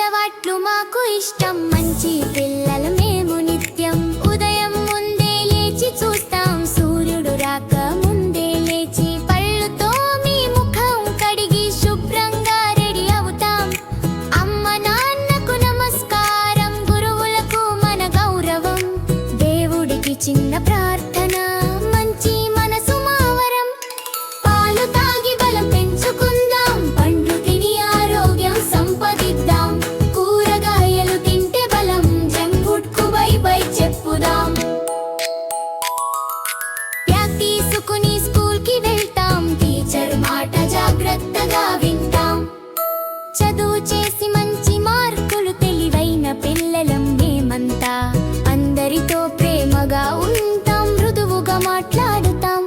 అలవాట్లు మాకు ఇష్టం, మంచి పిల్లలు మేము నిత్యం. ఉదయం ముందే లేచి చూస్తాం, సూర్యుడు రాక ముందే లేచి పళ్ళుతో మీ ముఖం కడిగి శుభ్రంగా రెడీ అవుతాం. అమ్మ నాన్నకు నమస్కారం, గురువులకు మన గౌరవం. దేవుడికి చిన్న ప్రార్థన, మంచి మనసు మావరం. పాలు తాగి బలం పెంచుకుందాం, పండ్లు తిని ఆరోగ్యం సంపాదిద్దాం. కూరగాయలు తింటే బలం, జంక్ ఫుడ్ కు బై బై చెప్పుదాం. బ్యాగ్ తీసుకుని స్కూల్ కి వెళ్తాం, టీచర్ మాట జాగ్రత్తగా వింటాం. చదువు చేసి మంచి మార్కులు, తెలివైన పిల్లలం మేమంతా. అందరితో ప్రేమగా ఉంటాం, మృదువుగా మాట్లాడుతాం.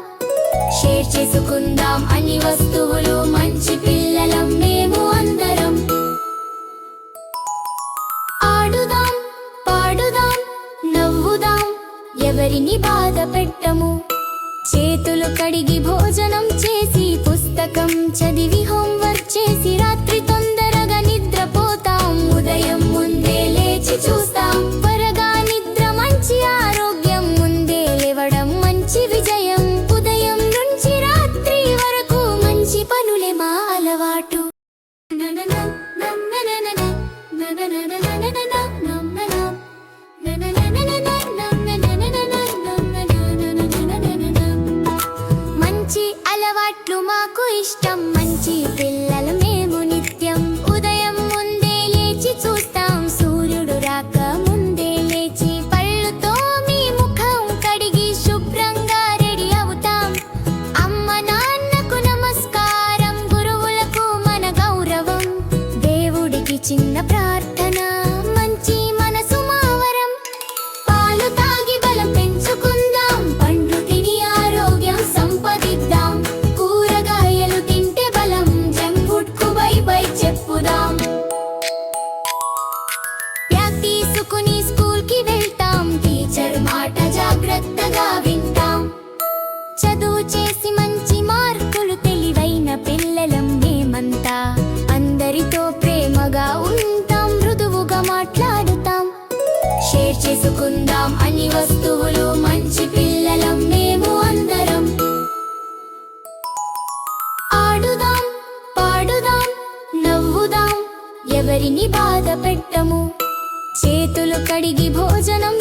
షేర్ చేసుకుందాం అన్ని వస్తువులు, మంచి పిల్లలం మేము అందరం. ఆడుదాం, పాడుదాం, నవ్వుదాం, ఎవరిని బాధ పెట్టము. చేతులు కడిగి భోజనం చేసి, పుస్తకం చదివి హోంవర్క్ చేసి రాత్రి తొందరగా నిద్రపోతాం. ఉదయం ముందే లేచి చూస్తాం, త్వరగా నిద్ర మంచి ఆరోగ్యం. ముందే లేవడం మంచి విజయం, ఉదయం నుంచి రాత్రి వరకు మంచి పనులే మా అలవాటు. మంచి అలవాట్లు మాకు ఇష్టం, మంచి పిల్లలు మేము నిత్యం. ఉదయం ముందే లేచి చూస్తాం, సూర్యుడు రాక ముందే లేచి పళ్ళుతో మీ ముఖం కడిగి శుభ్రంగా రెడీ అవుతాం. అమ్మ నాన్నకు నమస్కారం, గురువులకు మన గౌరవం. దేవుడికి చిన్న ప్రార్థన, మంచి మనసు మావరం. పాలు తాగి బలం పెంచుకుందాం, పండ్లు తిని ఆరోగ్యం సంపాదిద్దాం. కూరగాయలు తింటే బలం, జంక్ ఫుడ్ కు బై బై చెప్పుదాం. బ్యాగ్ తీసుకుని స్కూల్ కి వెళ్తాం, టీచర్ మాట జాగ్రత్తగా వింటాం. చదువు చేసి మంచి మార్కులు, తెలివైన పిల్లలం మేమంతా. అందరితో ప్రేమగా ఉంటాం, మృదువుగా మాట్లాడుతాం. షేర్ చేసుకుందాం అన్ని వస్తువులు, మంచి పిల్లలం మేము అందరం. ఆడుదాం, పాడుదాం, నవ్వుదాం, ఎవరిని బాధ పెట్టము. చేతులు కడిగి భోజనం